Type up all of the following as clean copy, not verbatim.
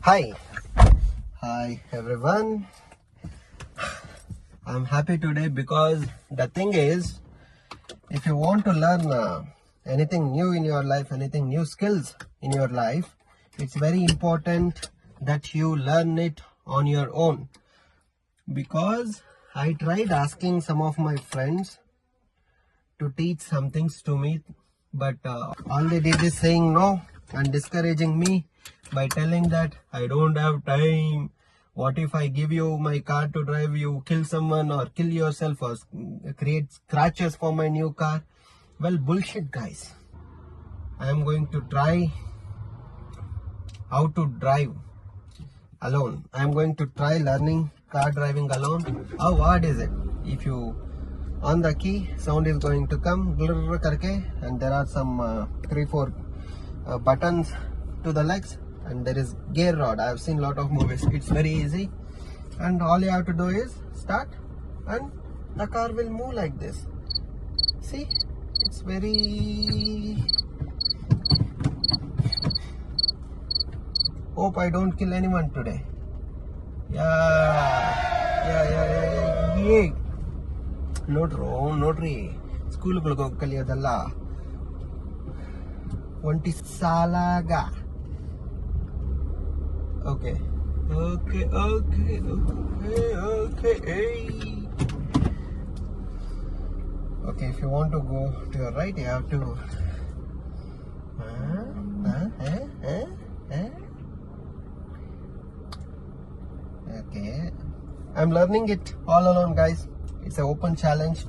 Hi. Hi everyone. I'm happy today because the thing is, if you want to learn anything new in your life, anything new skills in your life, it's very important that you learn it on your own. Because I tried asking some of my friends to teach some things to me, but all they did is saying no and discouraging me by telling that I don't have time. What if I give you my car to drive, you kill someone or kill yourself or create scratches for my new car? Well, bullshit, guys. I am going to try how to drive alone. I am going to try learning car driving alone. How hard is it? If you on the key, sound is going to come karke, and there are some 3-4 buttons to the legs, and there is gear rod. I have seen a lot of movies. It's very easy, and all you have to do is start and the car will move like this. See, it's very... Hope I don't kill anyone today. Yeah. ನೋಡ್ರಿ ಸ್ಕೂಲ್ಗಳಿಗೆ ಹೋಗಿ ಕಲಿಯೋದಲ್ಲ, ಒಂಟಿ ಸಾಲಾಗ. Okay, if you want to go to your right, you have to okay. I'm learning it all alone, guys. It's an open challenge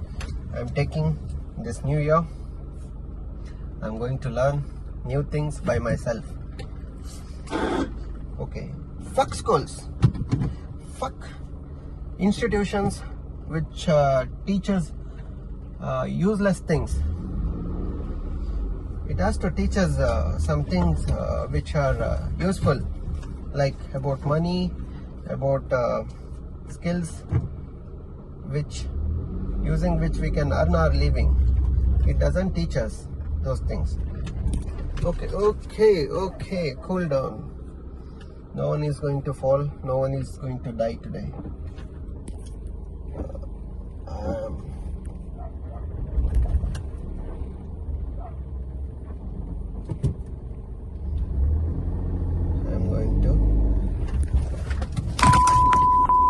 I'm taking this new year. I'm going to learn new things by myself. Okay, fuck schools, fuck institutions which teach us useless things. It has to teach us some things which are useful, like about money, about skills using which we can earn our living. It doesn't teach us those things. Okay, cool down. No one is going to fall, no one is going to die today.